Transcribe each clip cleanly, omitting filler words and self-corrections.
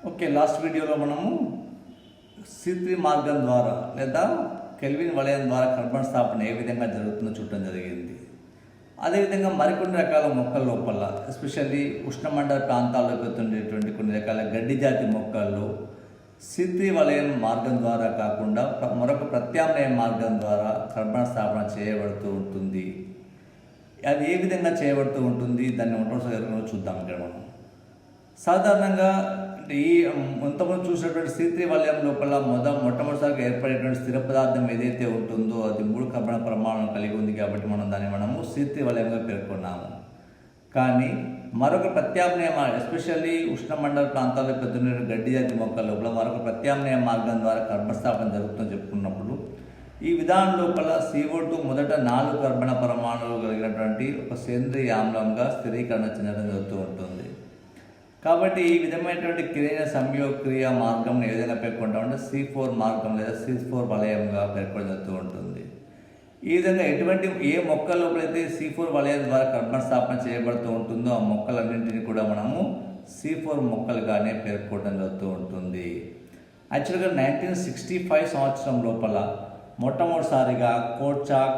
Okay, last వీడియోలో మనము C3 మార్గం ద్వారా లేదా కెల్విన్ వలయం ద్వారా కర్బన స్థాపన ఏ విధంగా జరుగుతుందో చూడటం జరిగింది. అదేవిధంగా మరికొన్ని రకాల మొక్కల లోపల ఎస్పెషల్లీ ఉష్ణమండల ప్రాంతాల్లో పెరుగుతుండేటువంటి కొన్ని రకాల గడ్డి జాతి మొక్కల్లో C3 వలయం మార్గం ద్వారా కాకుండా మరొక ప్రత్యామ్నాయ మార్గం ద్వారా కర్బన స్థాపన చేయబడుతూ ఉంటుంది. అది ఏ విధంగా చేయబడుతూ ఉంటుంది దాన్ని మొట్టమొదటిసారి చూద్దాం. ఇక్కడ మనం సాధారణంగా ఈ ఇంతకుముందు చూసినటువంటి C3 వలయం లోపల మొట్టమొదటిసారిగా ఏర్పడేటువంటి స్థిర పదార్థం ఏదైతే ఉంటుందో అది 3 కర్బన పరమాణులను కలిగి ఉంది కాబట్టి మనము C3 వలయంగా పేర్కొన్నాము. కానీ మరొక ప్రత్యామ్నాయ ఎస్పెషల్లీ ఉష్ణమండల ప్రాంతాల్లో పెద్ద గడ్డి జాతి మొక్కల లోపల మరొక ప్రత్యామ్నాయ మార్గం ద్వారా కర్బన స్థాపన జరుగుతుందని చెప్పుకున్నప్పుడు ఈ విధానం లోపల CO2 మొదట 4 కర్బన పరమాణువులు కలిగినటువంటి ఒక సేంద్రియ ఆమ్లంగా స్థిరీకరణ చెందడం జరుగుతూ ఉంటుంది. కాబట్టి ఈ విధమైనటువంటి కిరణ్య సంయోగక్రియ మార్గం ఏ విధంగా పేర్కొంటామంటే C4 మార్గం లేదా C4 వలయంగా పేర్కొనబడుతూ ఉంటుంది. ఈ విధంగా ఏ మొక్కల లోపలైతే C4 వలయం ద్వారా కర్బన స్థాపన చేయబడుతూ ఉంటుందో ఆ మొక్కలన్నింటినీ కూడా మనము C4 మొక్కలుగానే పేర్కొనడం జరుగుతూ ఉంటుంది. యాక్చువల్గా 1965 సంవత్సరం లోపల మొట్టమొదటిసారిగా కోర్చాక్,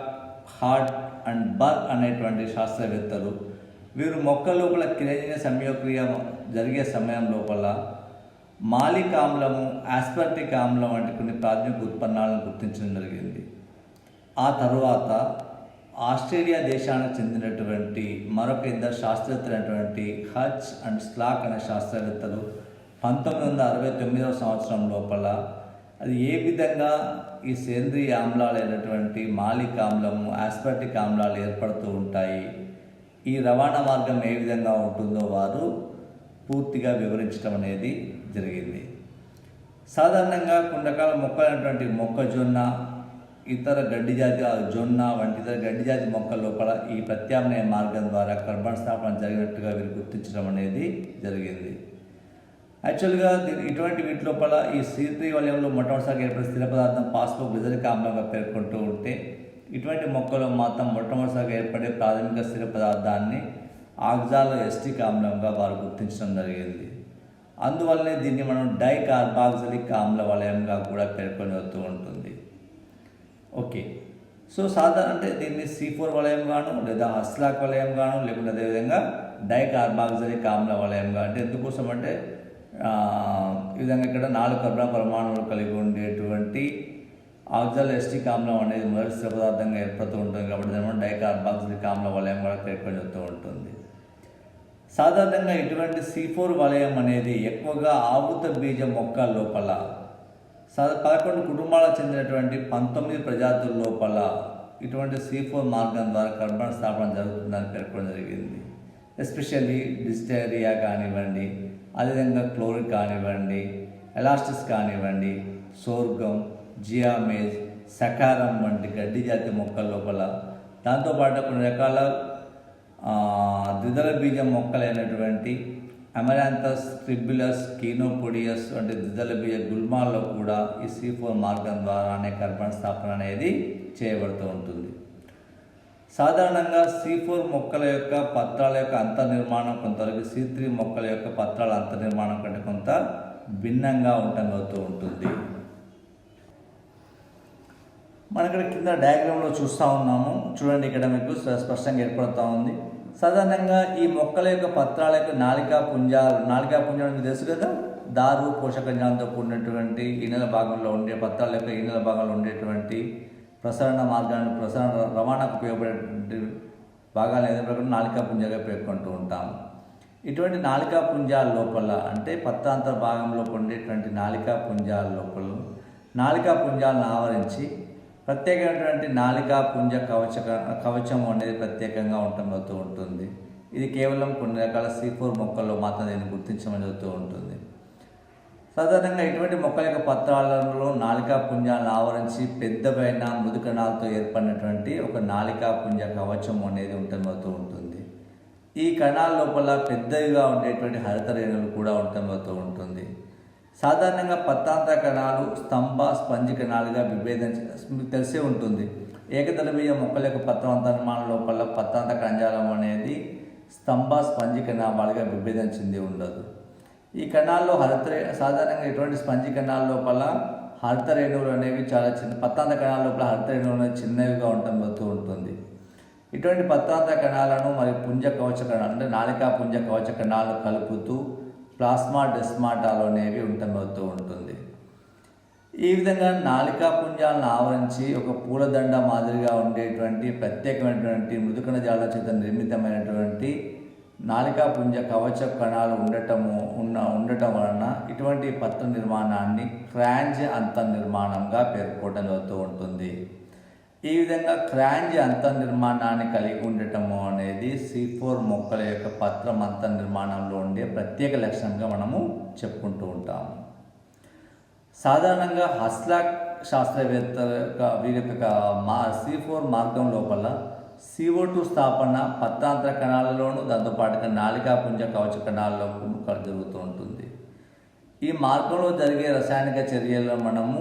హార్ట్ అండ్ బర్గ్ అనేటువంటి శాస్త్రవేత్తలు వీరు మొక్కల లోపల కిరణ్య సంయోగక్రియ జరిగే సమయం లోపల మాలిక్ ఆమ్లము, ఆస్పర్టిక్ ఆమ్లం వంటి కొన్ని ప్రాథమిక ఉత్పన్నాలను గుర్తించడం జరిగింది. ఆ తరువాత ఆస్ట్రేలియా దేశానికి చెందినటువంటి మరొక ఇద్దరు శాస్త్రవేత్తలైనటువంటి హచ్ అండ్ స్లాక్ అనే శాస్త్రవేత్తలు 1969వ సంవత్సరం లోపల అది ఏ విధంగా ఈ సేంద్రియ ఆమ్లాలు అయినటువంటి మాలిక్ ఆమ్లము, ఆస్పర్టిక్ ఆమ్లాలు ఏర్పడుతూ ఉంటాయి, ఈ రవాణా మార్గం ఏ విధంగా ఉంటుందో వారు పూర్తిగా వివరించడం అనేది జరిగింది. సాధారణంగా కొన్ని రకాల మొక్కలైనటువంటి మొక్కజొన్న, ఇతర గడ్డి జాతి జొన్న వంటి ఇతర గడ్డి జాతి మొక్కల లోపల ఈ ప్రత్యామ్నాయ మార్గం ద్వారా కర్బన స్థాపన జరిగినట్టుగా వీరు గుర్తించడం అనేది జరిగింది. యాక్చువల్గా ఇటువంటి వీటి లోపల ఈ C3 వలయంలో మొట్టమొదటిసారిగా ఏర్పడే స్థిర పదార్థం ఫాస్ఫోగ్లిజరిక్ ఆమ్లంగా పేర్కొంటూ ఉంటే ఇటువంటి మొక్కలు మాత్రం మొట్టమొదటిసారిగా ఏర్పడే ప్రాథమిక స్థిర పదార్థాన్ని ఆక్సాలోఎస్టిక్ ఆమ్లంగా వారు గుర్తించడం జరిగింది. అందువల్లనే దీన్ని మనం డైకార్బాక్సిలిక్ ఆమ్ల వలయంగా కూడా పేర్కొనవస్తూ ఉంటుంది. ఓకే, సో సాధారణ అంటే దీన్ని C4 వలయంగాను లేదా హస్లాక్ వలయంగాను లేకుంటే అదేవిధంగా డైకార్బాక్సిలిక్ ఆమ్ల వలయంగా అంటే ఎందుకోసం అంటే ఈ విధంగా ఇక్కడ 4 కర్బన పరమాణువులు కలిగి ఉండేటువంటి ఆక్సాలోఎస్టిక్ ఆమ్లం అనేది మొదటి స్థిర పదార్థంగా ఏర్పడుతూ ఉంటుంది కాబట్టి దాని డైకార్బాక్సిలిక్ ఆమ్ల వలయం కూడా పేర్కొనబడుతూ ఉంటుంది. సాధారణంగా ఇటువంటి C4 వలయం అనేది ఎక్కువగా ఆవృత బీజ మొక్కల లోపల 11 కుటుంబాలకు చెందినటువంటి 19 ప్రజాతుల లోపల ఇటువంటి C4 మార్గం ద్వారా కర్బన స్థాపన జరుగుతుందని పేర్కొనడం జరిగింది. ఎస్పెషల్లీ డిస్టేరియా కానివ్వండి, అదేవిధంగా క్లోరిక్ కానివ్వండి, ఎలాస్టిస్ కానివ్వండి, సోర్గం, జియామేజ్, సకారం వంటి గడ్డి జాతి మొక్కల లోపల దాంతోపాటు కొన్ని రకాల ద్విదళ బీజ మొక్కలైనటువంటి అమెరాంథస్, ట్రిబులస్, కీనోపోడియస్ వంటి ద్విదళ బీజ గుల్మాల్లో కూడా ఈ C4 మార్గం ద్వారానే కర్బన స్థాపన అనేది చేయబడుతూ ఉంటుంది. సాధారణంగా C4 మొక్కల యొక్క పత్రాల యొక్క అంతర్నిర్మాణం కొంతవరకు C3 మొక్కల యొక్క పత్రాల అంతర్నిర్మాణం కంటే కొంత భిన్నంగా ఉండబోతూ ఉంటుంది. మనం ఇక్కడ కింద డయాగ్రామ్లో చూస్తూ ఉన్నాము. చూడండి, ఇక్కడ మీకు స్పష్టంగా ఏర్పడుతూ ఉంది. సాధారణంగా ఈ మొక్కల యొక్క పత్రాల యొక్క నాళికా పుంజాలు మీకు తెలుసు కదా, దారు పోషకజాలంతో కూడినటువంటి ఈనెల భాగంలో ఉండే పత్రాల యొక్క ఈనెల భాగంలో ఉండేటువంటి ప్రసరణ రవాణాకు ఉపయోగపడే భాగాలు ఏదైనా నాళికా పుంజగా పేర్కొంటూ ఉంటాము. ఇటువంటి నాళికా పుంజాల లోపల అంటే పత్రాంతర భాగంలో ఉండేటువంటి నాళికా పుంజాల లోపల నాళికా పుంజాలను ఆవరించి ప్రత్యేకమైనటువంటి నాళికా పుంజ కవచం అనేది ప్రత్యేకంగా ఉండబోతూ ఉంటుంది. ఇది కేవలం కొన్ని రకాల C4 మొక్కల్లో మాత్రం దీన్ని గుర్తించడం జరుగుతూ ఉంటుంది. సాధారణంగా ఇటువంటి మొక్కల యొక్క పత్రాలలో నాళికా పుంజాలను ఆవరించి పెద్దవైన మృదు కణాలతో ఏర్పడినటువంటి ఒక నాళికా పుంజ కవచం అనేది ఉండబోతూ ఉంటుంది. ఈ కణాల లోపల పెద్దవిగా ఉండేటువంటి హరిత రేణువులు కూడా ఉండబోతూ ఉంటుంది. సాధారణంగా పత్రాంతర కణాలు స్తంభ, స్పంజి కణాలుగా మీకు తెలిసే ఉంటుంది. ఏకదళ బీజ మొక్కల యొక్క పత్రాంతర నిర్మాణం లోపల పత్రాంతర కణజాలం అనేది స్తంభ, స్పంజి కణాలుగా విభేదం చెంది ఉండదు. ఈ కణాల్లో సాధారణంగా ఇటువంటి స్పంజి కణాల లోపల హరిత రేణువులు అనేవి చాలా చిన్న, పత్తాంత కణాల లోపల హరిత రేణువులు అనేవి చిన్నవిగా ఉంటుంది. ఇటువంటి పత్తాంత కణాలను మరియు పుంజ కవచ కణాలు అంటే నాళికా పుంజ కవచ కణాలు కలుపుతూ ప్లాస్మా డెస్మాటాలు అనేవి ఉంటుంది. ఈ విధంగా నాళికా పుంజాలను ఆవరించి ఒక పూలదండ మాదిరిగా ఉండేటువంటి ప్రత్యేకమైనటువంటి మృదుకణ జాల చేత నిర్మితమైనటువంటి నాళికా పుంజ కవచ కణాలు ఉండటం వలన ఇటువంటి పత్ర నిర్మాణాన్ని క్రాంజ్ అంతర్నిర్మాణంగా పేర్కోవడం జరుగుతూ ఉంటుంది. ఈ విధంగా క్రాంజ్ అంతర్నిర్మాణాన్ని కలిగి ఉండటము అనేది C4 మొక్కల యొక్క పత్రం అంతర్నిర్మాణంలో ఉండే ప్రత్యేక లక్షణంగా మనము చెప్పుకుంటూ ఉంటాము. సాధారణంగా హస్లాక్ శాస్త్రవేత్త వీరి యొక్క C4 మార్గం లోపల CO2 స్థాపన పత్రాంతర కణాలలోనూ దాంతోపాటుగా నాళికా పుంజ కవచ కణాలలో జరుగుతూ ఉంటుంది. ఈ మార్గంలో జరిగే రసాయనిక చర్యలను మనము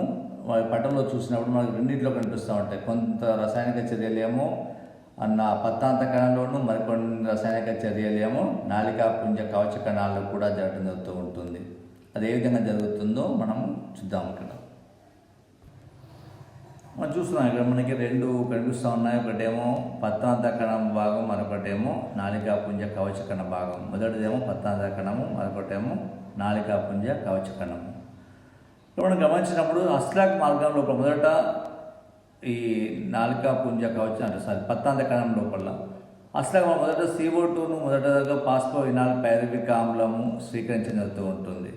పటంలో చూసినప్పుడు మనకు రెండింటిలో కనిపిస్తూ ఉంటాయి. కొంత రసాయనిక చర్యలేమో పత్రాంత కణంలోనూ, మరికొన్ని రసాయనిక చర్యలేమో నాళికా పుంజ కవచ కణాల్లో కూడా జరుగుతూ ఉంటుంది. అది ఏ విధంగా జరుగుతుందో మనం చూద్దాం. మనం చూస్తున్నాం ఇక్కడ మనకి రెండు కనిపిస్తూ ఉన్నాయి. ఒకటేమో పత్రాంత కణం భాగం, మరొకటేమో నాళికా పుంజ కవచ కణ భాగం. మొదటిదేమో పత్రాంత కణము, మరొకటేమో నాళికా పుంజ కవచ కణము. మనం గమనించినప్పుడు హస్లాక్ మార్గంలో మొదట ఈ నాళికా పుంజ కవచ పత్రాంత కణం లోపల హస్లాక్ మొదట CO2ను మొదటగా పాస్పోయినాల్ పైరువిక్ ఆమ్లము స్వీకరించబడుతూ ఉంటుంది.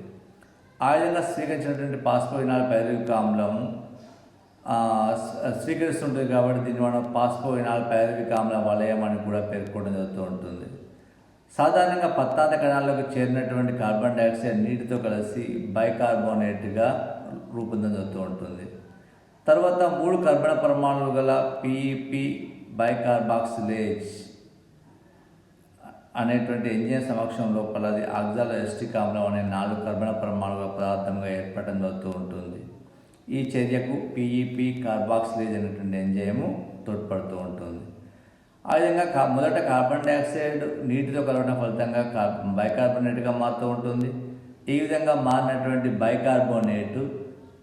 ఆ విధంగా స్వీకరించినటువంటి పాస్పోయినాల్ పైరువిక్ ఆమ్లము స్వీకరిస్తుంటుంది కాబట్టి దీన్ని మనం పాస్పోయినాల్ పైరువిక్ ఆమ్ల వలయం అని కూడా పేర్కొనడం జరుగుతూ ఉంటుంది. సాధారణంగా పత్తాంత కణాల్లోకి చేరినటువంటి కార్బన్ డైఆక్సైడ్ నీటితో కలిసి బైకార్బోనేట్గా రూపొందవుతూ ఉంటుంది. తర్వాత 3 కర్బన పరమాణువులు గల PEP బైకార్బాక్సిలేజ్ అనేటువంటి ఎంజైమ్ సమక్షం లోపల అది ఆక్సాలోఎస్టిక్ ఆమ్లం అనే 4 కర్బన పరమాణువుల పదార్థంగా ఏర్పడడం జరుగుతూ ఉంటుంది. ఈ చర్యకు PEP కార్బాక్సిలేజ్ అనేటువంటి ఎంజైము తోడ్పడుతూ ఉంటుంది. ఆ విధంగా మొదట కార్బన్ డైఆక్సైడ్ నీటితో కలవడం ఫలితంగా బైకార్బోనేట్గా మారుతూ ఉంటుంది. ఈ విధంగా మారినటువంటి బైకార్బోనేటు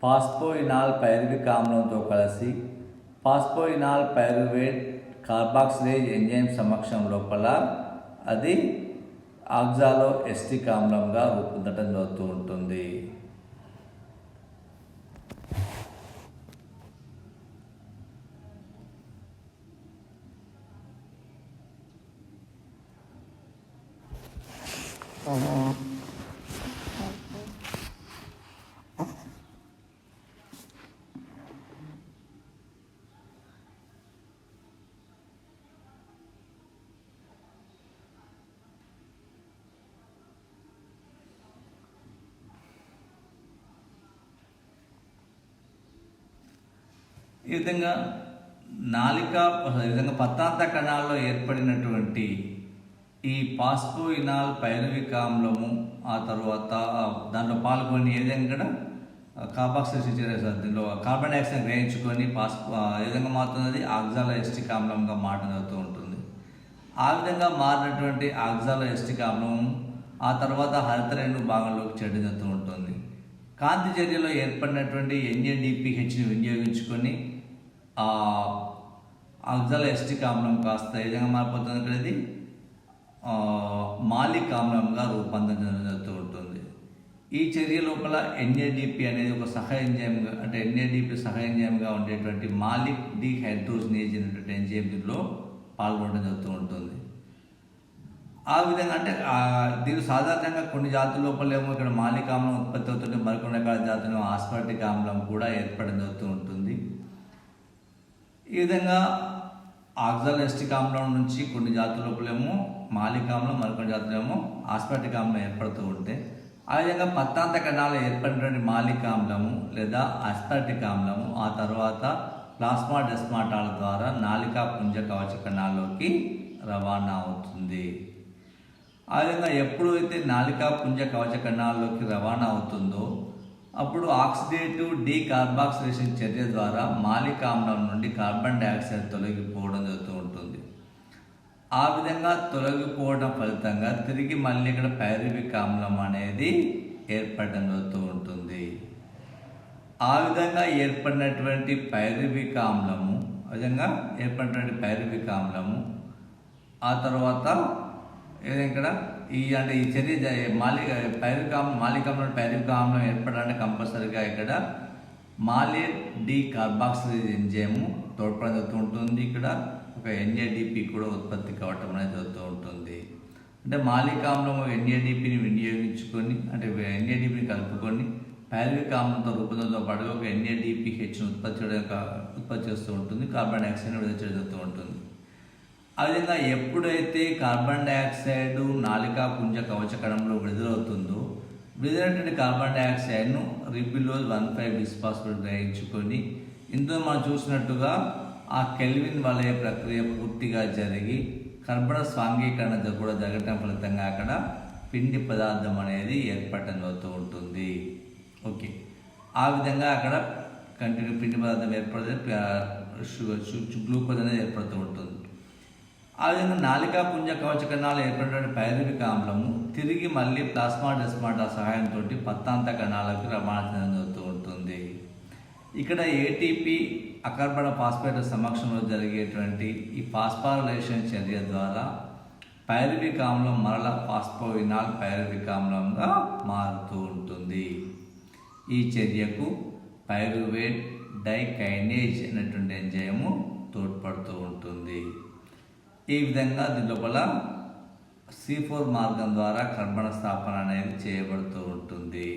పాస్పోయినాల్ పైరువిక్ ఆమ్లంతో కలిసి పాస్పోయినాల్ పైరువేట్ కార్బాక్సిలేజ్ ఎంజైమ్ సమక్షం లోపల అది ఆక్సాలోఎస్టిక్ ఆమ్లంగా రూపొందడం జరుగుతూ ఉంటుంది. ఈ విధంగా పత్రాంత కణాల్లో ఏర్పడినటువంటి ఈ పాస్పోయినాల్ పైరువిక్ ఆమ్లము ఆ తర్వాత దాంట్లో పాల్గొని ఏ విధంగా కార్బాక్సిలేజ్ దీనిలో కార్బన్ డైఆక్సైడ్ గ్రహించుకొని ఏ విధంగా మారుతున్నది ఆక్సాలోఎస్టిక్ ఆమ్లంగా మారడం జరుగుతూ ఉంటుంది. ఆ విధంగా మారినటువంటి ఆక్సాలోఎస్టిక్ ఆమ్లం ఆ తర్వాత హరిత రేణువు భాగంలోకి చేరడం జరుగుతూ ఉంటుంది. కాంతి చర్యలో ఏర్పడినటువంటి NADPHని వినియోగించుకొని ఆక్సాలోఎస్టిక్ ఆమ్లం కాస్త ఏ విధంగా మారిపోతుంది ఇక్కడ ఇది మాలిక్ ఆమ్లంగా రూపొందించడం జరుగుతూ ఉంటుంది. ఈ చర్య లోపల NADP అనేది ఒక సహ ఎంజైమ్గా అంటే NADP సహ ఎంజైమ్గా ఉండేటువంటి మాలిక్ డిహైడ్రోజినేజ్ అనేటువంటి ఎంజైమ్లో పాల్గొనడం జరుగుతూ ఉంటుంది. ఆ విధంగా అంటే దీని సాధారణంగా కొన్ని జాతుల లోపల ఏమో ఇక్కడ మాలిక్ ఆమ్లం ఉత్పత్తి అవుతుంటే మరికొన్ని రకాల జాతులు ఆస్పార్టిక్ ఆమ్లం కూడా ఏర్పడడం జరుగుతూ ఉంటుంది. ఈ విధంగా ఆక్సాలోఎస్టిక్ ఆమ్లం నుంచి కొన్ని జాతుల లోపలేమో మాలిక్ ఆమ్లం, మరికొన్ని జాతులేమో ఆస్పార్టిక్ ఆమ్లం ఏర్పడుతూ ఉంటే ఆ విధంగా పత్రాంత కణాలు ఏర్పడినటువంటి మాలిక్ ఆమ్లము లేదా ఆస్పార్టిక్ ఆమ్లము ఆ తర్వాత ప్లాస్మా డెస్మాటాల ద్వారా నాళికా పుంజ కవచ కణాల్లోకి రవాణా అవుతుంది. ఆ విధంగా ఎప్పుడైతే నాళికా పుంజ కవచ కణాల్లోకి రవాణా అవుతుందో అప్పుడు ఆక్సిడేటివ్ డీకార్బాక్సిలేషన్ చర్య ద్వారా మాలిక్ ఆమ్లం నుండి కార్బన్ డైఆక్సైడ్ తొలగిపోవడం జరుగుతూ ఉంటుంది. ఆ విధంగా తొలగిపోవడం ఫలితంగా తిరిగి మళ్ళీ ఇక్కడ పైరువిక్ ఆమ్లం అనేది ఏర్పడడం జరుగుతూ ఉంటుంది. ఆ విధంగా ఏర్పడినటువంటి పైరువిక్ ఆమ్లము ఆ తర్వాత ఇక్కడ ఈ చర్య పైరువిక్ ఆమ్లం ఏర్పడాలంటే కంపల్సరీగా ఇక్కడ మాలేట్ డి కార్బాక్సిలేజ్ ఎంజైమ్ తోడ్పడడం జరుగుతూ ఉంటుంది. ఇక్కడ ఒక NADP కూడా ఉత్పత్తి కావటం అనేది జరుగుతూ ఉంటుంది. అంటే మాలిక్ ఆమ్లం NADPని వినియోగించుకొని NADPని కలుపుకొని పైరువిక్ ఆమ్లంతో రూపొందడంతో పాటుగా ఒక NADPHను ఉత్పత్తి చేస్తూ ఉంటుంది. కార్బన్ డైఆక్సైడ్ని విడుదల చేయడం జరుగుతూ ఉంటుంది. ఆ విధంగా ఎప్పుడైతే కార్బన్ డైఆక్సైడ్ నాళికా పుంజ కవచ కణంలో విడుదలవుతుందో విడుదలైనటువంటి కార్బన్ డైఆక్సైడ్ను రిబిలోజ్ 1,5 బిస్ఫాస్ఫేట్ గ్రహించుకొని ఇందులో మనం చూసినట్టుగా ఆ కెల్విన్ వలయ ప్రక్రియ పూర్తిగా జరిగి కర్బన స్వాంగీకరణ కూడా జరగటం ఫలితంగా అక్కడ పిండి పదార్థం అనేది ఏర్పడటం జరుగుతూ ఉంటుంది. ఓకే, ఆ విధంగా అక్కడ పిండి పదార్థం ఏర్పడితే గ్లూకోజ్ అనేది ఏర్పడుతూ ఉంటుంది. ఆ విధంగా నాళికా పుంజ కవచ కణాలు ఏర్పడిన పైరువిక్ ఆమ్లము తిరిగి మళ్ళీ ప్లాస్మాడెస్మాటా సహాయంతో పత్తాంత కణాలకు రవాణా చెందడం జరుగుతూ ఉంటుంది. ఇక్కడ ATP అకర్బన ఫాస్ఫేట్ సమక్షంలో జరిగేటువంటి ఈ ఫాస్ఫారిలేషన్ చర్య ద్వారా పైరువిక్ ఆమ్లం మరల ఫాస్ఫోయినాల్ పైరువిక్ ఆమ్లంగా మారుతూ ఉంటుంది. ఈ చర్యకు పైరువేట్ డైకైనేజ్ అనేటువంటి ఎంజైము తోడ్పడుతూ ఉంటుంది. ఈ విధంగా దీని లోపల C4 మార్గం ద్వారా కర్బన స్థాపన అనేది చేయబడుతూ ఉంటుంది.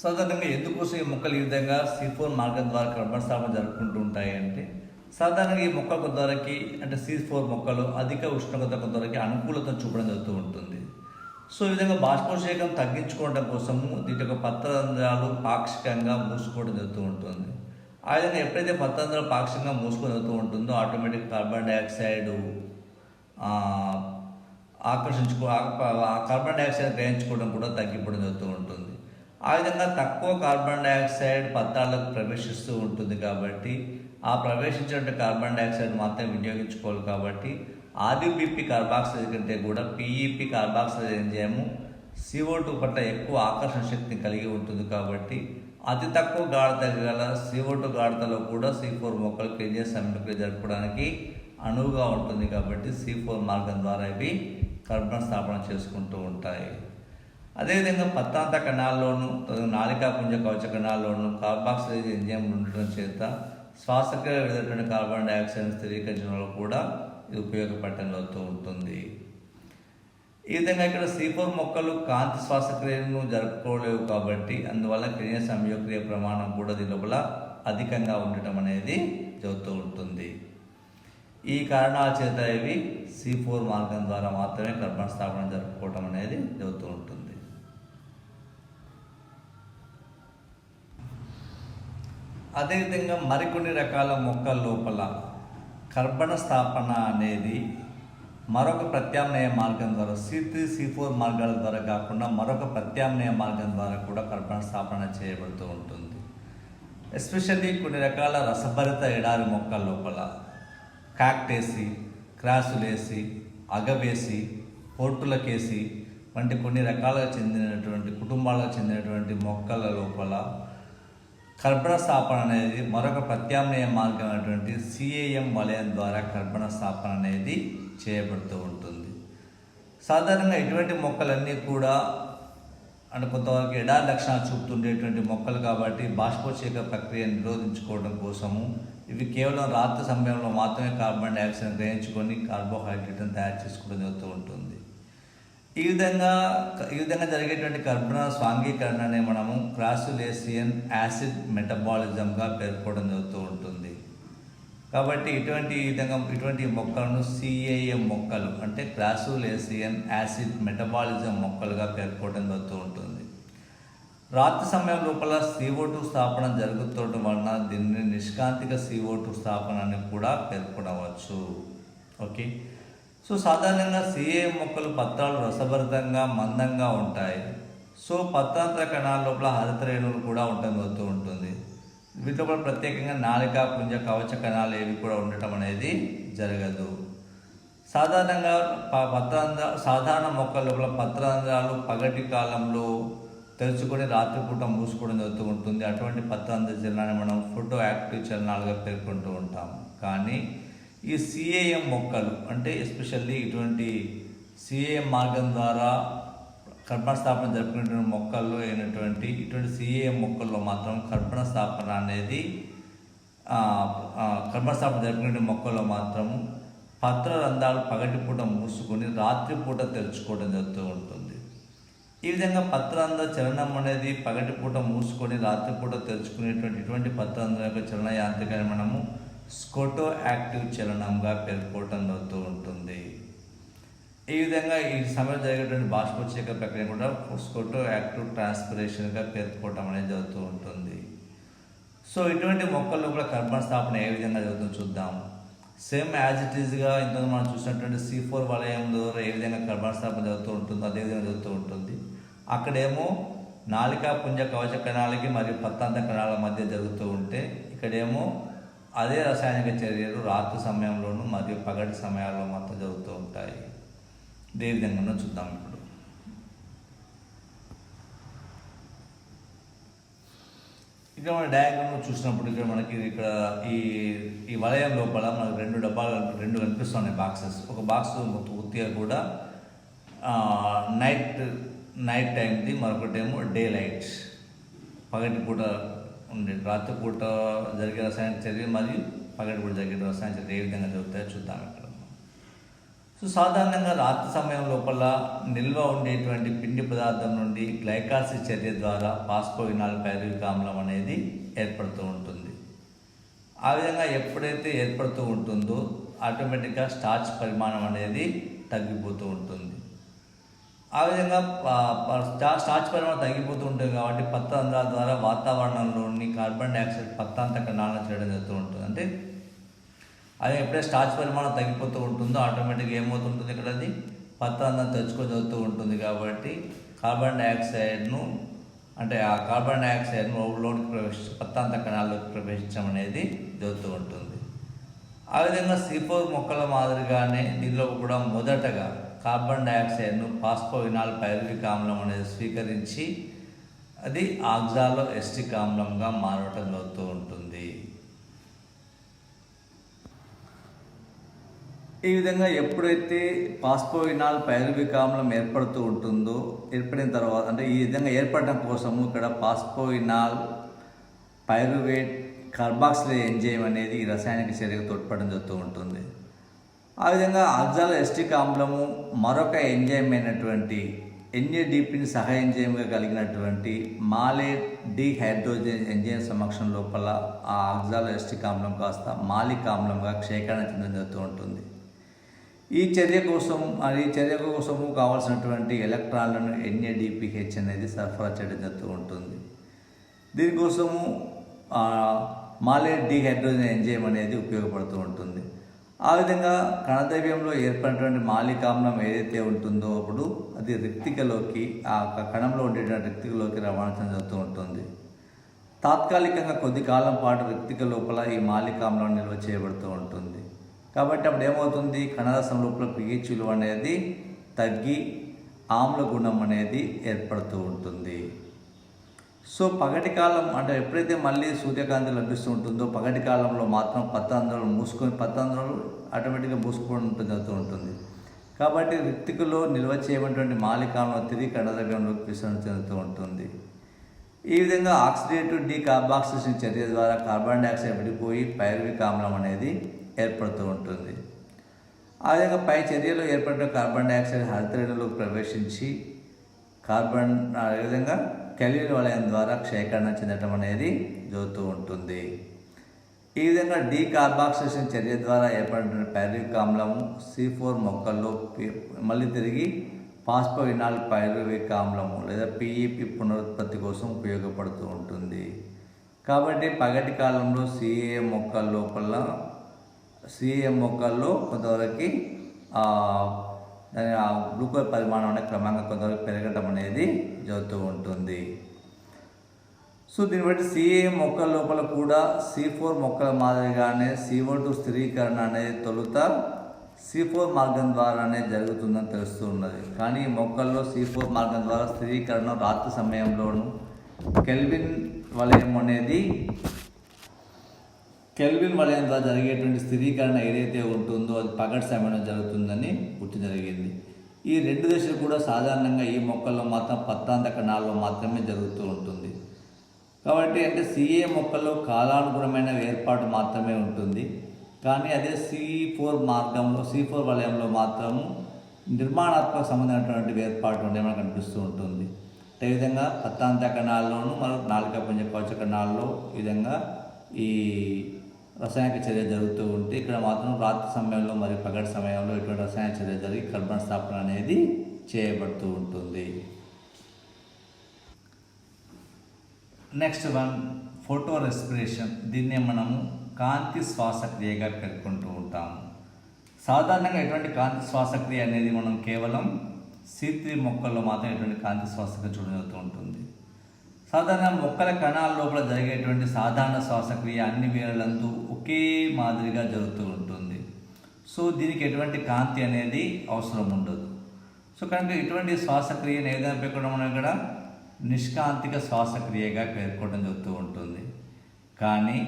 సాధారణంగా ఎందుకోసం ఈ మొక్కలు ఈ విధంగా C4 మార్గం ద్వారా కర్బన స్థాపన జరుపుకుంటూ ఉంటాయి అంటే సాధారణంగా ఈ మొక్కల కొంతవరకు C4 మొక్కలు అధిక ఉష్ణోగ్రత కొంతవరకు అనుకూలతను చూపడం జరుగుతూ ఉంటుంది. సో ఈ విధంగా బాష్పోత్సర్గం తగ్గించుకోవడం కోసము దీని యొక్క పత్రరంధ్రాలు పాక్షికంగా మూసుకోవడం జరుగుతూ ఉంటుంది. ఆ విధంగా ఎప్పుడైతే పత్రరంధ్రాలు పాక్షికంగా మూసుకొని జరుగుతూ ఉంటుందో automatic carbon dioxide carbon dioxide గ్రహించుకోవడం కూడా తగ్గిపోవడం జరుగుతూ ఉంటుంది. ఆ విధంగా తక్కువ కార్బన్ డైఆక్సైడ్ పత్రాలకు ప్రవేశిస్తూ ఉంటుంది కాబట్టి ఆ ప్రవేశించిన కార్బన్ డైఆక్సైడ్ మాత్రమే వినియోగించుకోవాలి. కాబట్టి RUBP కార్బాక్సిలేజ్ కంటే కూడా PEP కార్బాక్సిలేజ్ ఎంజైము CO2 పట్ల ఎక్కువ ఆకర్షణ శక్తిని కలిగి ఉంటుంది. కాబట్టి అతి తక్కువ గాఢత గల CO2 గాఢతలో కూడా C4 మొక్కలు కిన్సేస్ సంయుక్రియ జరపడానికి అనువుగా ఉంటుంది. కాబట్టి C4 మార్గం ద్వారా ఇవి కర్బన స్థాపన చేసుకుంటూ ఉంటాయి. అదేవిధంగా పత్తాంత కణాల్లోనూ నాళికా పుంజ కవచ కణాల్లోనూ కార్బాక్సిలేజ్ ఎంజైమ్ ఉండటం చేత శ్వాసక్రియ విడుదలైన కార్బన్ డైఆక్సైడ్ స్థిరీకరించడంలో కూడా ఇది ఉపయోగపడటం జరుగుతూ ఉంటుంది. ఈ విధంగా ఇక్కడ C4 మొక్కలు కాంతి శ్వాసక్రియను జరుపుకోలేవు కాబట్టి అందువల్ల కిన్సేస్ సంయోగక్రియ ప్రమాణం కూడా దీని లోపల అధికంగా ఉండటం అనేది జరుగుతూ ఉంటుంది. ఈ కారణాల చేత ఇవి C4 మార్గం ద్వారా మాత్రమే కర్బన స్థాపన జరుపుకోవటం అనేది జరుగుతూ ఉంటుంది. అదేవిధంగా మరికొన్ని రకాల మొక్కల లోపల కర్బన స్థాపన అనేది మరొక ప్రత్యామ్నాయ మార్గం ద్వారా C3, C4 మార్గాల ద్వారా కాకుండా మరొక ప్రత్యామ్నాయ మార్గం ద్వారా కూడా కర్బన స్థాపన చేయబడుతూ ఉంటుంది. ఎస్పెషల్లీ కొన్ని రకాల రసభరిత ఎడారి మొక్కల లోపల కాక్టేసి, క్రాసులేసి, అగవేసి, పోర్టులకేసి వంటి కొన్ని రకాలకు చెందినటువంటి కుటుంబాలకు చెందినటువంటి మొక్కల లోపల కర్బన స్థాపన అనేది మరొక ప్రత్యామ్నాయ మార్గం అయినటువంటి CAM వలయం ద్వారా కర్బన స్థాపన అనేది చేయబడుతూ ఉంటుంది. సాధారణంగా ఇటువంటి మొక్కలన్నీ కూడా కొంతవరకు ఎడారి లక్షణాలు చూపుతుండేటువంటి మొక్కలు కాబట్టి బాష్పోత్సేక ప్రక్రియను నిరోధించుకోవడం కోసము ఇవి కేవలం రాత్రి సమయంలో మాత్రమే కార్బన్ డైఆక్సైడ్ గ్రహించుకొని కార్బోహైడ్రేట్ను తయారు చేసుకోవడం జరుగుతూ ఉంటుంది. ఈ విధంగా జరిగేటువంటి కర్బన స్వాంగీకరణనే మనము క్రాసులేసియన్ యాసిడ్ మెటబాలిజంగా పేర్కోవడం జరుగుతూ ఉంటుంది. కాబట్టి ఇటువంటి మొక్కలను CAM మొక్కలు అంటే క్రాసులేసియన్ యాసిడ్ మెటబాలిజం మొక్కలుగా పేర్కోవడం జరుగుతూ ఉంటుంది. రాత్రి సమయం లోపల CO2 స్థాపన జరుగుతుండటం వలన దీనిని నిష్కాంతిక CO2 స్థాపన అని కూడా పేర్కొనవచ్చు. ఓకే, సో సాధారణంగా CAM మొక్కలు పత్రాలు రసభరితంగా మందంగా ఉంటాయి. సో పత్రాంతర కణాల లోపల హరిత రేణువులు కూడా ఉండటం జరుగుతూ ఉంటుంది. వీటిలో కూడా ప్రత్యేకంగా నాళికా పుంజ కవచ కణాలు ఏవి కూడా ఉండటం అనేది జరగదు. సాధారణంగా సాధారణ మొక్కల లోపల పత్రరంధ్రాలు పగటి కాలంలో తెరుచుకొని రాత్రిపూట మూసుకోవడం జరుగుతూ ఉంటుంది. అటువంటి పత్రరంధ్ర చలనాన్ని మనం ఫోటో యాక్టివ్ చలనాలుగా పేర్కొంటూ ఉంటాం. కానీ ఈ సిఏఎం మొక్కలు అంటే ఎస్పెషల్లీ ఇటువంటి సిఏఎం మార్గం ద్వారా కర్బన స్థాపన జరుపుకునే మొక్కల్లో అయినటువంటి ఇటువంటి సిఏఎం మొక్కల్లో మాత్రం కర్బన స్థాపన అనేది కర్బన స్థాపన జరుపుకునే మొక్కల్లో మాత్రము పత్రరంధ్రాలు పగటిపూట మూసుకొని రాత్రిపూట తెరుచుకోవడం జరుగుతూ ఉంటుంది. ఈ విధంగా పత్రరంధ్ర చలనం అనేది పగటిపూట మూసుకొని రాత్రిపూట తెరుచుకునేటువంటి ఇటువంటి పత్రరంధ్రం యొక్క చలన యాంత్రికాన్ని మనము స్కోటో యాక్టివ్ చలనంగా పేర్కోవటం జరుగుతూ ఉంటుంది. ఈ విధంగా ఈ సమయంలో జరిగేటువంటి బాష్పోత్సేక ప్రక్రియ కూడా స్కోటో యాక్టివ్ ట్రాన్స్పిరేషన్గా పేర్కోవటం అనేది జరుగుతూ ఉంటుంది. సో ఇటువంటి మొక్కల్లో కూడా కర్బన స్థాపన ఏ విధంగా జరుగుతుందో చూద్దాం. సేమ్ యాజ్ ఇట్ ఈజ్గా ఇంతకు మనం చూసినటువంటి C4 వలయం ద్వారా ఏ విధంగా కర్బన స్థాపన జరుగుతూ ఉంటుందో అదేవిధంగా జరుగుతూ ఉంటుంది. అక్కడేమో నాళికా పుంజ కవచ కణాలకి మరియు పత్తాంత కణాల మధ్య జరుగుతూ ఉంటే ఇక్కడేమో అదే రసాయనిక చర్యలు రాత్రి సమయంలోనూ మరియు పగటి సమయాల్లో మాత్రం జరుగుతూ ఉంటాయి. ఇదే విధంగా చూద్దాం. ఇప్పుడు ఇక్కడ మన డయాగ్రామ్ చూసినప్పుడు ఇక్కడ మనకి ఈ వలయం లోపల మనకు రెండు కనిపిస్తున్నాయి బాక్సెస్. ఒక బాక్స్ పూర్తిగా కూడా నైట్ టైంది, మరొకటేమో డే లైట్ పగటిపూట ఉండే రాత్రిపూట జరిగే రసాయన చర్య మరియు పగటిపూట జరిగే రసాయన చర్య ఏ విధంగా జరుగుతాయో చూద్దాం ఇక్కడ. సో సాధారణంగా రాత్రి సమయం లోపల నిల్వ ఉండేటువంటి పిండి పదార్థం నుండి గ్లైకాసిస్ చర్య ద్వారా ఫాస్ఫోయినాల్ పైరువిక్ ఆమ్లం అనేది ఏర్పడుతూ ఉంటుంది. ఆ విధంగా ఎప్పుడైతే ఏర్పడుతూ ఉంటుందో ఆటోమేటిక్గా స్టార్చ్ పరిమాణం అనేది తగ్గిపోతూ ఉంటుంది. ఆ విధంగా స్టార్చ్ పరిమాణం తగ్గిపోతూ ఉంటుంది కాబట్టి పత్రరంధ్రాల ద్వారా వాతావరణంలోని కార్బన్ డైఆక్సైడ్ పత్తాంత కణాలను చేయడం జరుగుతూ ఉంటుంది. అంటే అది ఎప్పుడైతే స్టార్చ్ పరిమాణం తగ్గిపోతూ ఉంటుందో ఆటోమేటిక్గా ఏమవుతుంటుంది, ఇక్కడ అది పత్రరంధ్రం తెచ్చుకొని జరుగుతూ ఉంటుంది. కాబట్టి కార్బన్ డైఆక్సైడ్ను ఆ కార్బన్ డైఆక్సైడ్ను లోనికి పత్తాంత కణాల్లోకి ప్రవేశించడం అనేది జరుగుతూ ఉంటుంది. ఆ విధంగా C4 మొక్కల మాదిరిగానే దీనిలో కూడా మొదటగా కార్బన్ డైఆక్సైడ్ను ఫాస్ఫోయినాల్ పైరువిక్ ఆమ్లం అనేది స్వీకరించి అది ఆక్సాలో ఎస్టిక్ ఆమ్లంగా మారటం జరుగుతూ ఉంటుంది. ఈ విధంగా ఎప్పుడైతే ఫాస్ఫోయినాల్ పైరువిక్ ఆమ్లం ఏర్పడుతూ ఉంటుందో ఏర్పడిన తర్వాత అంటే ఈ విధంగా ఏర్పడటం కోసము ఇక్కడ ఫాస్ఫోయినాల్ పైరువేట్ కార్బాక్సిలేజ్ ఎంజైమ్ అనేది ఈ రసాయనిక చర్యకు తోడ్పడడం జరుగుతూ ఉంటుంది. ఆ విధంగా ఆక్సాలో ఎస్టిక్ ఆమ్లము మరొక ఎంజైమ్ అయినటువంటి NADPని సహ ఎంజైమ్గా కలిగినటువంటి మాలేట్ డిహైడ్రోజన్ ఎంజైమ్ సమక్షం లోపల ఆ ఆక్సాలో ఎస్టిక్ ఆమ్లం కాస్త మాలిక్ ఆమ్లంగా క్షేకరణ చెందడం జరుగుతూ ఉంటుంది. ఈ చర్య కోసము కావాల్సినటువంటి ఎలక్ట్రాన్లను NADPH అనేది సరఫరా చేయడం జరుగుతూ ఉంటుంది. దీనికోసము మాలేట్ డిహైడ్రోజన్ ఎంజైమ్ అనేది ఉపయోగపడుతూ ఉంటుంది. ఆ విధంగా కణద్రవ్యంలో ఏర్పడినటువంటి మాలిక్ ఆమ్లం ఏదైతే ఉంటుందో అప్పుడు అది రిక్తికలోకి ఆ కణంలో ఉండేటువంటి రిక్తికలోకి రవాణా జరుగుతూ ఉంటుంది. తాత్కాలికంగా కొద్ది కాలం పాటు రిక్తిక లోపల ఈ మాలిక్ ఆమ్లం నిల్వ చేయబడుతూ ఉంటుంది. కాబట్టి అప్పుడు ఏమవుతుంది, కణరసం లోపల pH విలువ అనేది తగ్గి ఆమ్ల గుణం అనేది ఏర్పడుతూ ఉంటుంది. సో పగటి కాలం అంటే ఎప్పుడైతే మళ్ళీ సూర్యకాంతి లభిస్తూ ఉంటుందో పగటి కాలంలో మాత్రం పత్రరంధ్రాలు ఆటోమేటిక్గా మూసుకోవడం జరుగుతూ ఉంటుంది. కాబట్టి రిక్తికలో నిల్వ చేయబడినటువంటి మాలిక్ ఆమ్లం తిరిగి కణద్రవ్యంలోకి విసరణ చెందుతూ ఉంటుంది. ఈ విధంగా ఆక్సిడేటివ్ డీకార్బాక్సిలేషన్ చర్య ద్వారా కార్బన్ డైఆక్సైడ్ విడిపోయి పైరువిక్ ఆమ్లం అనేది ఏర్పడుతూ ఉంటుంది. ఆ విధంగా పై చర్యలో ఏర్పడిన కార్బన్ డైఆక్సైడ్ హరితరేణులోకి ప్రవేశించి విధంగా కెల్విన్ వలయం ద్వారా క్షేకరణ చెందడం అనేది జరుగుతూ ఉంటుంది. ఈ విధంగా డీకార్బాక్సిలేషన్ చర్య ద్వారా ఏర్పడిన పైరువిక్ ఆమ్లము C4 మొక్కల్లో మళ్ళీ తిరిగి ఫాస్ఫోయినాల్ పైరువిక్ ఆమ్లము లేదా PEP పునరుత్పత్తి కోసం ఉపయోగపడుతూ ఉంటుంది. కాబట్టి పగటి కాలంలో CAM మొక్కల్లో కొంతవరకు దాని గ్లూకోజ్ పరిమాణం అనేది క్రమంగా కొంతవరకు పెరగడం అనేది జరుగుతూ ఉంటుంది. సో దీన్ని బట్టి CAM మొక్కల లోపల కూడా C4 మొక్కల మాదిరిగానే CO2 స్థిరీకరణ అనేది తొలుత C4 మార్గం ద్వారానే జరుగుతుందని తెలుస్తూ ఉన్నది. కానీ ఈ మొక్కల్లో C4 మార్గం ద్వారా స్థిరీకరణ రాత్రి సమయంలోనూ కెల్విన్ వలయం ద్వారా జరిగేటువంటి స్థిరీకరణ ఏదైతే ఉంటుందో అది పగటి సమయంలో జరుగుతుందని గుర్తు జరిగింది. ఈ రెండు దశలు కూడా సాధారణంగా ఈ మొక్కల్లో మాత్రం పత్రాంత కణాల్లో మాత్రమే జరుగుతూ ఉంటుంది. కాబట్టి CA మొక్కల్లో కాలానుగుణమైన ఏర్పాటు మాత్రమే ఉంటుంది. కానీ అదే C4 వలయంలో మాత్రము నిర్మాణాత్మక సంబంధమైనటువంటి ఏర్పాటు ఉండే మనకు కనిపిస్తూ ఉంటుంది. అదేవిధంగా పత్రాంత కణాల్లోనూ మరియు నాలుక పుంజ కవచ కణాల్లో ఈ విధంగా ఈ రసాయనిక చర్య జరుగుతూ ఉంటే ఇక్కడ మాత్రం రాత్రి సమయంలో మరియు పగటి సమయంలో ఇటువంటి రసాయన చర్య జరిగి కర్బన స్థాపన అనేది చేయబడుతూ ఉంటుంది. Next one photo respiration. దీన్నే మనము కాంతి శ్వాసక్రియగా పేర్కొంటూ ఉంటాము. సాధారణంగా ఎటువంటి కాంతి శ్వాసక్రియ అనేది మనం కేవలం C3 మొక్కల్లో మాత్రం ఎటువంటి కాంతి శ్వాసక్రియ చూడగలుగుతూ ఉంటుంది. సాధారణంగా మొక్కల కణాల లోపల జరిగేటువంటి సాధారణ శ్వాసక్రియ అన్ని వేళలందు ఒకే మాదిరిగా జరుగుతూ ఉంటుంది. సో దీనికి ఎటువంటి కాంతి అనేది అవసరం ఉండదు. సో కనుక ఇటువంటి శ్వాసక్రియను ఏదైనా పేర్కొనడం మనం ఇక్కడ నిష్కాంతిక శ్వాసక్రియగా పేర్కొనడం జరుగుతూ ఉంటుంది. కానీ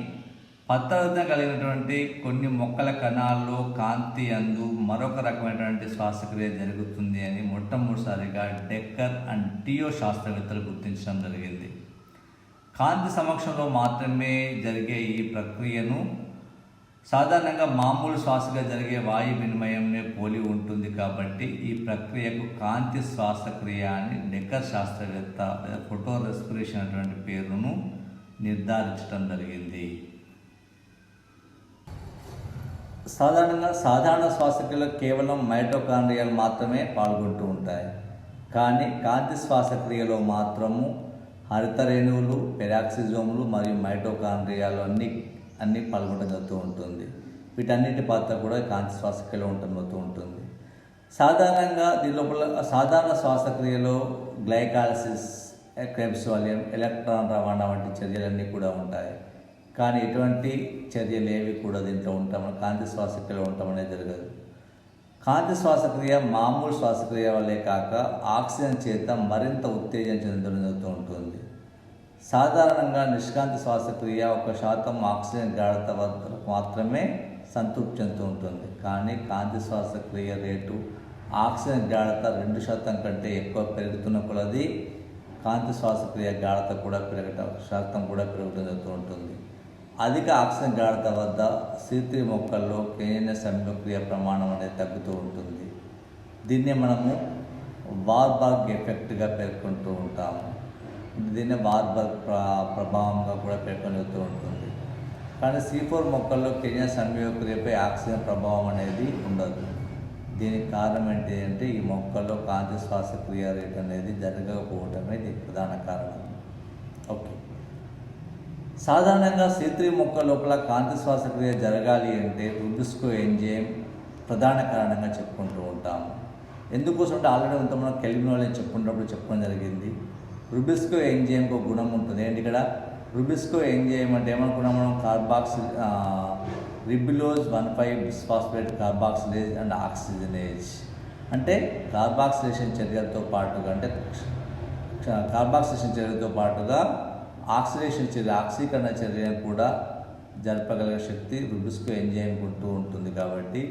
పత్రరత్న కలిగినటువంటి కొన్ని మొక్కల కణాల్లో కాంతి అందు మరొక రకమైనటువంటి శ్వాసక్రియ జరుగుతుంది అని మొట్టమొదటిసారిగా డెక్కర్ అండ్ టియో శాస్త్రవేత్తలు గుర్తించడం జరిగింది. కాంతి సమక్షంలో మాత్రమే జరిగే ఈ ప్రక్రియను సాధారణంగా మామూలు శ్వాసగా జరిగే వాయు వినిమయంనే పోలి ఉంటుంది. కాబట్టి ఈ ప్రక్రియకు కాంతి శ్వాసక్రియ అని డెక్కర్ శాస్త్రవేత్త ఫోటో రెస్పిరేషన్ అటువంటి పేరును నిర్ధారించడం జరిగింది. సాధారణ శ్వాసక్రియలో కేవలం మైటోకాండ్రియాలు మాత్రమే పాల్గొంటూ ఉంటాయి. కానీ కాంతి శ్వాసక్రియలో మాత్రము హరిత రేణువులు, పెరాక్సిజోములు మరియు మైటోకాండ్రియాలు అన్నీ పాల్గొనడం జరుగుతూ ఉంటుంది. వీటన్నిటి పాత్ర కూడా కాంతి శ్వాసక్రియలో ఉండబోతూ ఉంటుంది. సాధారణంగా దీని లోపల సాధారణ శ్వాసక్రియలో గ్లైకాలసిస్, క్రెబ్స్ వలయం, ఎలక్ట్రాన్ రవాణా వంటి చర్యలన్నీ కూడా ఉంటాయి. కానీ ఎటువంటి చర్యలు ఏవి కూడా దీంట్లో కాంతి శ్వాసక్రియలో ఉండటం జరగదు. కాంతి శ్వాసక్రియ మామూలు శ్వాసక్రియ వల్లే కాక ఆక్సిజన్ చేత మరింత ఉత్తేజం చెందడం జరుగుతూ ఉంటుంది. సాధారణంగా నిష్కాంతి శ్వాసక్రియ 1% ఆక్సిజన్ గాఢత వద్ద మాత్రమే సంతృప్తి చెందుతూ ఉంటుంది. కానీ కాంతి శ్వాసక్రియ రేటు ఆక్సిజన్ గాఢత 2% కంటే ఎక్కువ పెరుగుతున్న కొలది కాంతి శ్వాసక్రియ గాఢత కూడా శాతం కూడా పెరుగుతూ జరుగుతూ ఉంటుంది. అధిక ఆక్సిజన్ గాఢత వద్ద C3 మొక్కల్లో కేఎన్ఎస్ సంయోక్రియ ప్రమాణం అనేది తగ్గుతూ ఉంటుంది. దీన్నే మనము వార్బర్గ్ ఎఫెక్ట్గా పేర్కొంటూ ఉంటాము. దీన్నే వార్బర్గ్ ప్రభావంగా కూడా పేర్కొనవుతూ ఉంటుంది. కానీ C4 మొక్కల్లో కేఎన్ఎస్ సంయోక్రియపై ఆక్సిజన్ ప్రభావం అనేది ఉండదు. దీనికి కారణం ఏంటంటే ఈ మొక్కల్లో కాంతి శ్వాసక్రియ రేట్ అనేది జరగకపోవడమే దీనికి ప్రధాన కారణం. ఓకే, సాధారణంగా C3 మొక్క లోపల కాంతి శ్వాసక్రియ జరగాలి అంటే రుబిస్కో ఎంజైమ్ ప్రధాన కారణంగా చెప్పుకుంటూ ఉంటాము. ఎందుకోసం అంటే ఆల్రెడీ మనం కెల్విన్ వలయం చెప్పడం జరిగింది. రుబిస్కో ఎంజైమ్కి ఒక గుణం ఉంటుంది. ఏంటి ఇక్కడ రుబిస్కో ఎంజైమ్ అంటే ఏమనుకున్నాం మనం? రిబిలోజ్ 1,5 బిస్ఫాస్ఫేట్ కార్బాక్సిలేజ్ అండ్ ఆక్సిజనేజ్ అంటే కార్బాక్సిలేషన్ చర్యలతో పాటుగా ఆక్సీకరణ చర్యను కూడా జరపగలిగే శక్తి రుబిస్కో ఎంజైమ్ ఉంటూ ఉంటుంది. కాబట్టి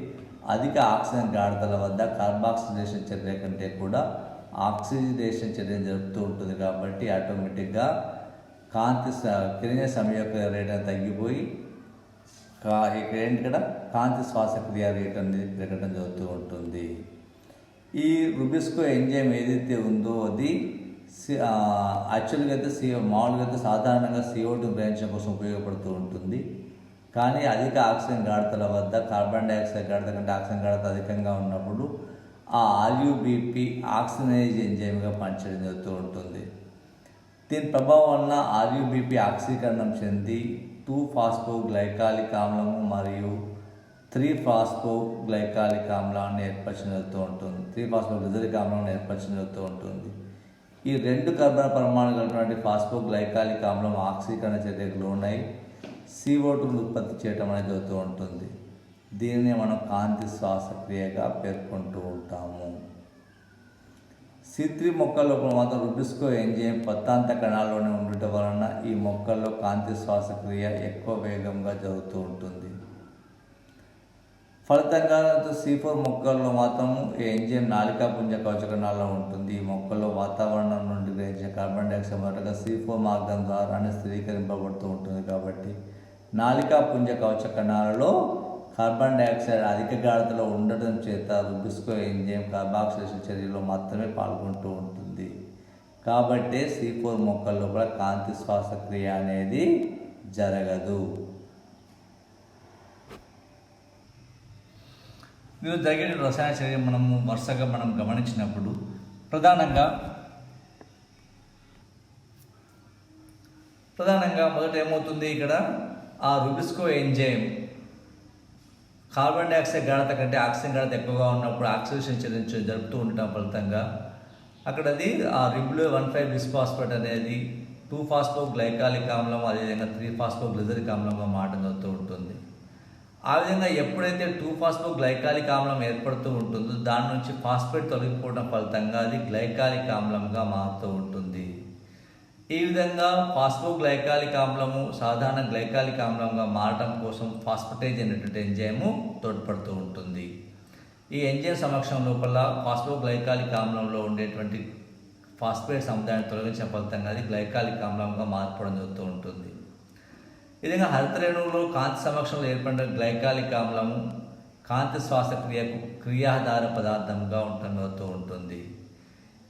అధిక ఆక్సిజన్ గాఢతల వద్ద కార్బాక్సిలేషన్ చర్య కంటే కూడా ఆక్సిడేషన్ చర్యను జరుపుతూ ఉంటుంది. కాబట్టి ఆటోమేటిక్గా కిరణ్య సంయోగ రేట్ అనేది తగ్గిపోయి ఇక్కడ కాంతి శ్వాసక్రియ రేట్ అనేది పెరగడం జరుగుతూ ఉంటుంది. ఈ రుబిస్కో ఎంజైమ్ ఏదైతే ఉందో అది యాక్చువల్గా అయితే మామూలుగా అయితే సాధారణంగా CO2 గ్రహించడం కోసం ఉపయోగపడుతూ ఉంటుంది. కానీ అధిక ఆక్సిజన్ గాఢతల వద్ద కార్బన్ డైఆక్సైడ్ గాఢత కంటే ఆక్సిజన్ గాఢత అధికంగా ఉన్నప్పుడు ఆ RUBP ఆక్సిజనేజ్ ఎంజైమ్గా పనిచేయడం జరుగుతూ ఉంటుంది. దీని ప్రభావం వలన RUBP ఆక్సీకరణం చెంది 2-ఫాస్ఫోగ్లైకాలిక్ ఆమ్లము మరియు 3-ఫాస్ఫోగ్లైకాలిక్ ఆమ్లాన్ని ఏర్పరచడం జరుగుతూ ఉంటుంది. 3-ఫాస్ఫోగ్లిజరిక్ ఆమ్లాన్ని ఏర్పరచడం జరుగుతూ ఉంటుంది. ఈ 2 కర్బన పరమాణులు కలిగినటువంటి ఫాస్ఫోగ్లైకాలిక్ ఆమ్లం ఆక్సీకరణ చర్యకు లోనై CO2 ఉత్పత్తి చేయడం అనేది జరుగుతూ ఉంటుంది. దీనిని మనం కాంతి శ్వాసక్రియగా పేర్కొంటూ ఉంటాము. C3 మొక్కల లోపల మాత్రం రుబిస్కో ఎంజైమ్ పత్తాంత కణాల్లోనే ఉండటం వలన ఈ మొక్కల్లో కాంతి శ్వాసక్రియ ఎక్కువ వేగంగా జరుగుతూ ఉంటుంది. ఫలితంగా C4 మొక్కల్లో మాత్రం ఈ ఎంజైమ్ నాళికా పుంజ కవచ కణాల్లో ఉంటుంది. ఈ మొక్కల్లో వాతావరణం నుండి గ్రహించిన కార్బన్ డైఆక్సైడ్ మొదటగా C4 మార్గం ద్వారానే స్థిరీకరింపబడుతూ ఉంటుంది. కాబట్టి నాళికా పుంజ కవచ కణాలలో కార్బన్ డైఆక్సైడ్ అధిక గాఢతలో ఉండటం చేత రుబిస్కో ఎంజైమ్ కార్బాక్సిలేషన్ చర్యలో మాత్రమే పాల్గొంటూ ఉంటుంది. కాబట్టి C4 మొక్కల లోపల కాంతి శ్వాసక్రియ అనేది జరగదు. ఇందులో జరిగే రసాయన చర్య వరుసగా గమనించినప్పుడు ప్రధానంగా మొదట ఏమవుతుంది, ఇక్కడ ఆ రుబిస్కో ఎంజైమ్ కార్బన్ డైఆక్సైడ్ గాఢత కంటే ఆక్సిజన్ గాఢత ఎక్కువగా ఉన్నప్పుడు ఆక్సిడేషన్ చర్య జరుపుతూ ఉండటం ఫలితంగా అక్కడ అది ఆ రిబ్లో 1,5 బిస్ఫాస్ఫేట్ అనేది 2-ఫాస్ఫోగ్లైకాలిక్ ఆమ్లం, అదేవిధంగా 3-ఫాస్ఫోగ్లిజరిక్ ఆమ్లంగా మారడం జరుగుతూ ఉంటుంది. ఆ విధంగా ఎప్పుడైతే 2-ఫాస్ఫోగ్లైకాలిక్ ఆమ్లం ఏర్పడుతూ ఉంటుందో దాని నుంచి ఫాస్ఫేట్ తొలగిపోవడం ఫలితంగా అది గ్లైకాలిక్ ఆమ్లంగా మారుతూ ఉంటుంది. ఈ విధంగా ఫాస్ఫోగ్లైకాలిక్ ఆమ్లము సాధారణ గ్లైకాలిక్ ఆమ్లంగా మారడం కోసం ఫాస్ఫటేజ్ అనేటువంటి ఎంజైము తోడ్పడుతూ ఉంటుంది. ఈ ఎంజైమ్ సమక్షం లోపల ఫాస్ఫోగ్లైకాలిక్ ఆమ్లంలో ఉండేటువంటి ఫాస్ఫేట్ సముదాయాన్ని తొలగించిన ఫలితంగా అది గ్లైకాలిక్ ఆమ్లంగా మారిపోవడం జరుగుతూ ఉంటుంది. ఈ విధంగా హరిత రేణువులో కాంతి సమక్షంలో ఏర్పడిన గ్లైకాలిక్ ఆమ్లము కాంతి శ్వాసక్రియకు క్రియాధార పదార్థంగా ఉండటం జరుగుతూ ఉంటుంది.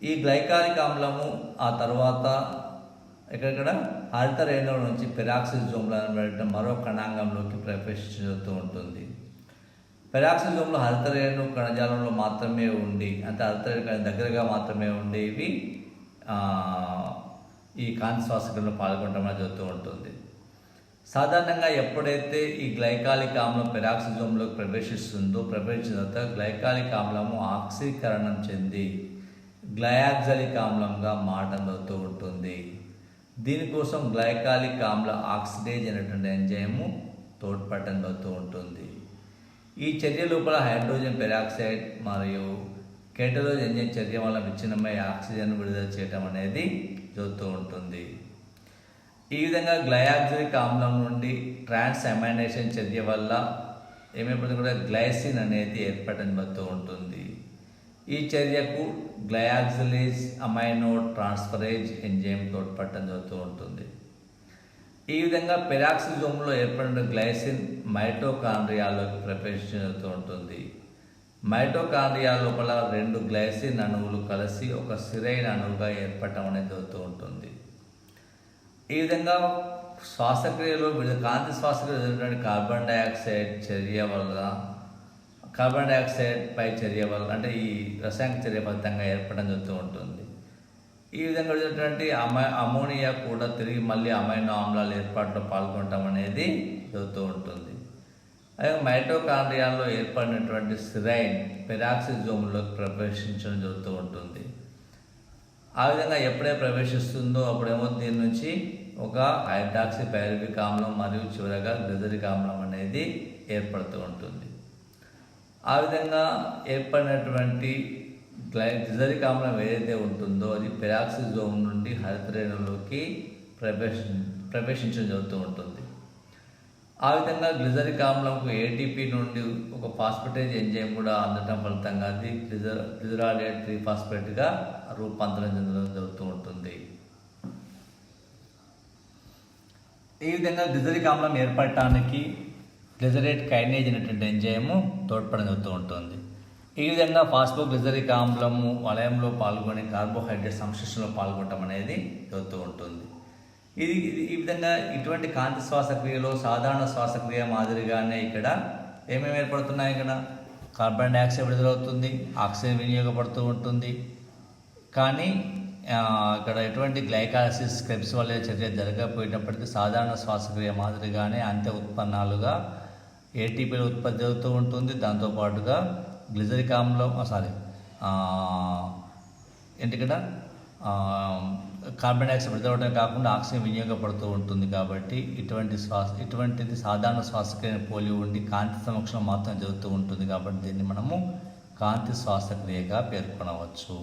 ఈ గ్లైకాలిక్ ఆమ్లము ఆ తర్వాత ఇక్కడ హరిత రేణువుల నుంచి పెరాక్సిజోమ్లో అనబడే మరో కణాంగంలోకి ప్రవేశించుతూ ఉంటుంది. పెరాక్సిజోమ్లో హరిత రేణు కణజాలంలో మాత్రమే ఉండి, అంటే హరిత రేణు దగ్గరగా మాత్రమే ఉండేవి ఈ కాంతి శ్వాసక్రియలో పాల్గొనడం జరుగుతూ ఉంటుంది. సాధారణంగా ఎప్పుడైతే ఈ గ్లైకాలిక్ ఆమ్లం పెరాక్సిజోమ్లోకి ప్రవేశించిన తర్వాత గ్లైకాలిక్ ఆమ్లము ఆక్సీకరణం చెంది గ్లయాక్జలిక్ ఆమ్లంగా మారడం జరుగుతూ ఉంటుంది. దీనికోసం గ్లైకాలిక్ ఆమ్ల ఆక్సిడేజ్ అనేటువంటి ఎంజైము తోడ్పడటం జరుగుతూ ఉంటుంది. ఈ చర్య లోపల హైడ్రోజన్ పెరాక్సైడ్ మరియు కేటలోజ్ ఎంజైమ్ చర్య వల్ల విచ్ఛిన్నమై ఆక్సిజన్ విడుదల చేయడం అనేది జరుగుతూ ఉంటుంది. ఈ విధంగా గ్లయాక్జలిక్ ఆమ్లం నుండి ట్రాన్స్ అమైనేషన్ చర్య వల్ల ఏమైపోతుంది కూడా గ్లైసిన్ అనేది ఏర్పడడం జరుగుతూ ఉంటుంది. ఈ చర్యకు గ్లయాక్సిలేజ్ అమైనో ట్రాన్స్ఫరేజ్ ఎంజైమ్ తోడ్పడటం జరుగుతూ ఉంటుంది. ఈ విధంగా పెరాక్సిజోమ్లో ఏర్పడిన గ్లైసిన్ మైటోకాండ్రియాలోకి ప్రవేశించుతూ ఉంటుంది. మైటోకాండ్రియా లోపల 2 గ్లైసిన్ అణువులు కలిసి ఒక సిరైన్ అణువుగా ఏర్పడటం అనేది జరుగుతూ ఉంటుంది. ఈ విధంగా శ్వాసక్రియలో కాంతి శ్వాసక్రియ కార్బన్ డైఆక్సైడ్ పై చర్య వల్ల అంటే ఈ రసాయనిక చర్య ఫలితంగా ఏర్పడడం జరుగుతూ ఉంటుంది. ఈ విధంగా జరిగినటువంటి అమోనియా కూడా తిరిగి మళ్ళీ అమైనో ఆమ్లాలు ఏర్పాటులో పాల్గొనడం అనేది జరుగుతూ ఉంటుంది. అదే మైటోకాండ్రియాలో ఏర్పడినటువంటి సిరైన్ పెరాక్సిజోమ్లోకి ప్రవేశించడం జరుగుతూ ఉంటుంది. ఆ విధంగా ఎప్పుడే ప్రవేశిస్తుందో అప్పుడేమో దీని నుంచి ఒక హైడ్రాక్సీ పైరువిక్ ఆమ్లం మరియు చివరగా గ్లిజరిక్ ఆమ్లం అనేది ఏర్పడుతూ ఉంటుంది. ఆ విధంగా ఏర్పడినటువంటి గ్లిజరిక్ ఆమ్లం ఏదైతే ఉంటుందో అది పెరాక్సిజోమ్ నుండి హరిత రేణువులోకి ప్రవేశించడం జరుగుతూ ఉంటుంది. ఆ విధంగా గ్లిజరిక్ ఆమ్లంకు ఏటీపీ నుండి ఒక ఫాస్ఫటేజ్ ఎంజైమ్ కూడా అందటం ఫలితంగా అది గ్లిజరాలేట్ 3-ఫాస్ఫేట్గా రూపాంతరం చెందడం జరుగుతూ ఉంటుంది. ఈ విధంగా గ్లిజరిక్ ఆమ్లం ఏర్పడటానికి గ్లిజరేట్ కైనేజ్ అనేటువంటి ఎంజైము తోడ్పడడం జరుగుతూ ఉంటుంది. ఈ విధంగా ఫాస్ఫోగ్లిజరిక్ ఆమ్లము వలయంలో పాల్గొని కార్బోహైడ్రేట్ సంశ్లేషణలో పాల్గొనడం అనేది జరుగుతూ ఉంటుంది. ఈ విధంగా ఇటువంటి కాంతి శ్వాసక్రియలో సాధారణ శ్వాసక్రియ మాదిరిగానే ఇక్కడ ఏమేమి ఏర్పడుతున్నాయి, ఇక్కడ కార్బన్ డైఆక్సైడ్ విడుదలవుతుంది, ఆక్సిజన్ వినియోగపడుతూ ఉంటుంది. కానీ ఇక్కడ ఎటువంటి గ్లైకాలసిస్ క్రెబ్స్ వల్ల చర్య జరగకపోయినప్పటికీ సాధారణ శ్వాసక్రియ మాదిరిగానే అంత్య ఉత్పన్నాలుగా ఏటీపీలు ఉత్పత్తి జరుగుతూ ఉంటుంది. దాంతోపాటుగా గ్లిజరిక్ ఆమ్లం ఏంటి ఇక్కడ కార్బన్ డైఆక్సైడ్ విడుదలవడమే కాకుండా ఆక్సిజన్ వినియోగపడుతూ ఉంటుంది. కాబట్టి ఇటువంటిది సాధారణ శ్వాసక్రియ పోలి ఉండి కాంతి సమక్షంలో మాత్రం జరుగుతూ ఉంటుంది. కాబట్టి దీన్ని మనము కాంతి శ్వాసక్రియగా పేర్కొనవచ్చు.